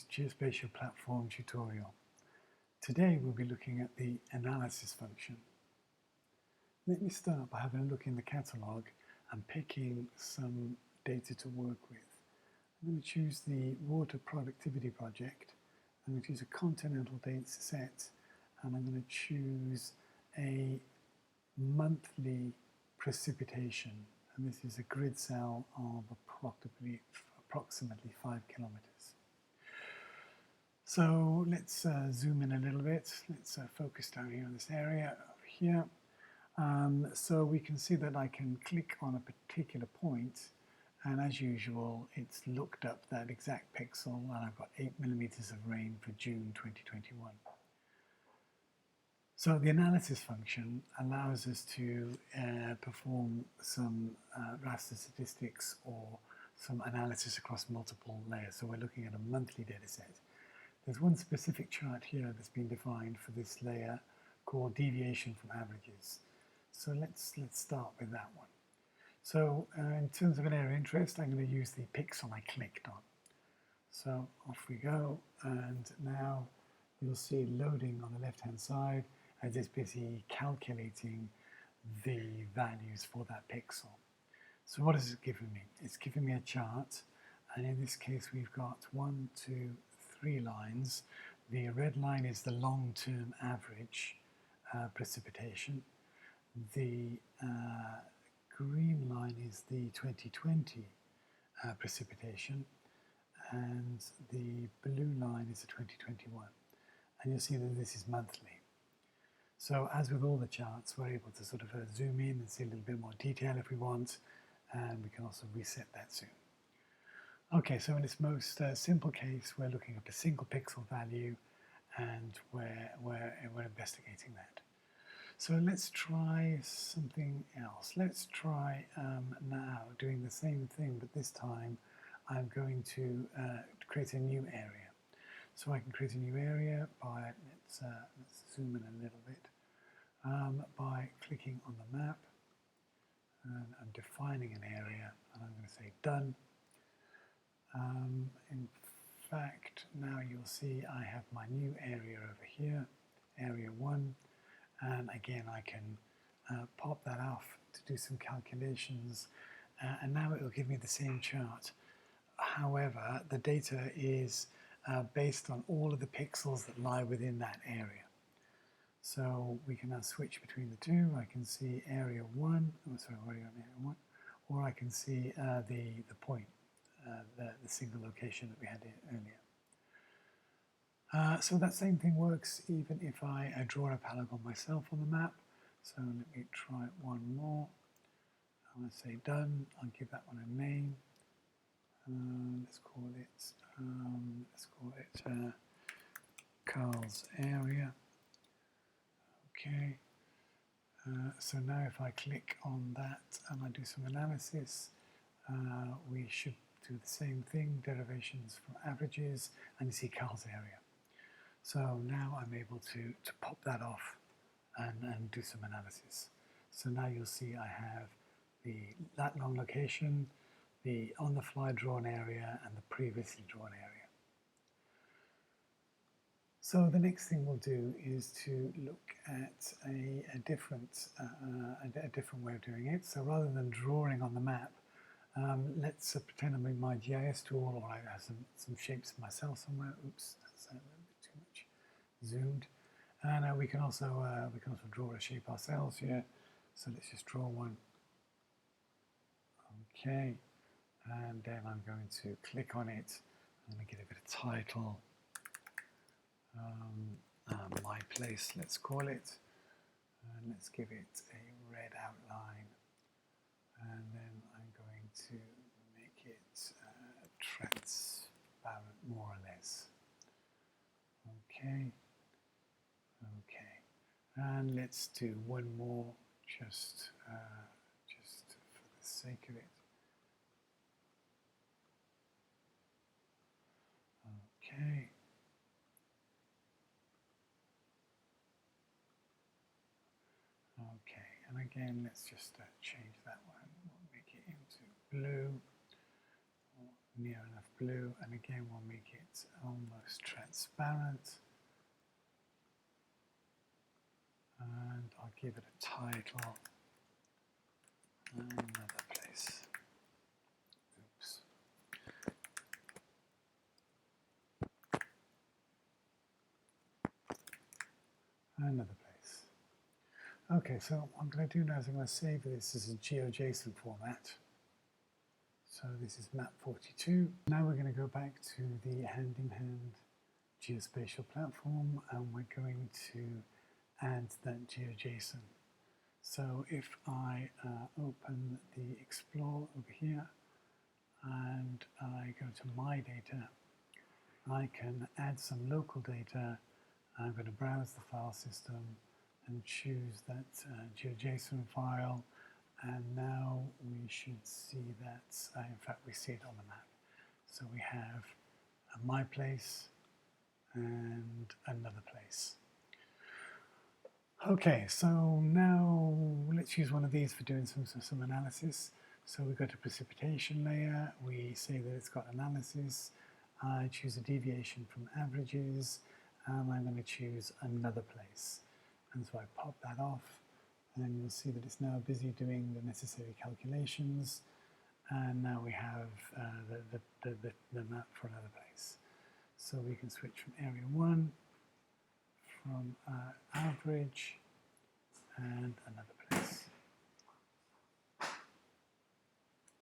Geospatial platform tutorial. Today we'll be looking at the analysis function. Let me start by having a look in the catalogue and picking some data to work with. I'm going to choose the water productivity project. I'm going to choose a continental data set, and I'm going to choose a monthly precipitation, and this is a grid cell of approximately 5 kilometers. So let's zoom in a little bit. Let's focus down here on this area over here. So we can see that I can click on a particular point, and as usual it's looked up that exact pixel, and I've got 8 millimeters of rain for June 2021. So the analysis function allows us to perform some raster statistics or some analysis across multiple layers. So we're looking at a monthly data set. There's one specific chart here that's been defined for this layer called deviation from averages. So let's start with that one. So in terms of an area of interest, I'm going to use the pixel I clicked on. So off we go, and now you'll see loading on the left hand side as it's busy calculating the values for that pixel. So what is it giving me? It's giving me a chart, and in this case we've got 1, 2, 3 lines. The red line is the long-term average precipitation. The green line is the 2020 precipitation, and the blue line is the 2021. And you'll see that this is monthly. So as with all the charts, we're able to sort of zoom in and see a little bit more detail if we want, and we can also reset that soon. Okay, so in its most simple case, we're looking at a single pixel value, and we're investigating that. So let's try something else. Let's try now doing the same thing, but this time I'm going to create a new area. So I can create a new area by, let's zoom in a little bit, by clicking on the map, and I'm defining an area, and I'm going to say done. In fact, now you'll see I have my new area over here, area 1, and again I can pop that off to do some calculations, and now it will give me the same chart. However, the data is based on all of the pixels that lie within that area. So we can now switch between the two. I can see area 1, oh sorry, already on area 1, or I can see the point, the single location that we had earlier. So that same thing works even if I draw a polygon myself on the map. So let me try one more. I'm going to say done. I'll give that one a name. Let's call it Carl's area. Okay. So now if I click on that and I do some analysis, we should do the same thing, derivations from averages, and you see Carl's area. So now I'm able to pop that off and do some analysis. So now you'll see I have that long location, the on-the-fly drawn area, and the previously drawn area. So the next thing we'll do is to look at a different way of doing it. So rather than drawing on the map, let's pretend I'm in my GIS tool, or I have some shapes myself somewhere. Oops, that's a little bit too much zoomed. And we can also draw a shape ourselves here. So let's just draw one. Okay, and then I'm going to click on it. I'm going to give it a bit of title. My place, let's call it, and let's give it a red outline, and then I'm going to make it transparent more or less. Okay, and let's do one more just for the sake of it. Okay. Okay, and again, let's just change that one. We'll make it into blue. near enough blue, and again we'll make it almost transparent, and I'll give it a title, another place. Oops. Another place. Okay, so what I'm going to do now is I'm going to save this as a Geojson format. So this is map 42. Now we're going to go back to the hand-in-hand geospatial platform, and we're going to add that Geojson. So if I open the Explore over here and I go to My Data, I can add some local data. I'm going to browse the file system and choose that Geojson file, and now we should see that, in fact we see it on the map. So we have my place and another place. Okay, so now let's use one of these for doing some analysis. So we go to precipitation layer, we say that it's got analysis, I choose a deviation from averages, and I'm going to choose another place. And so I pop that off, and you'll see that it's now busy doing the necessary calculations, and now we have the map for another place. So we can switch from area 1, from average, and another place.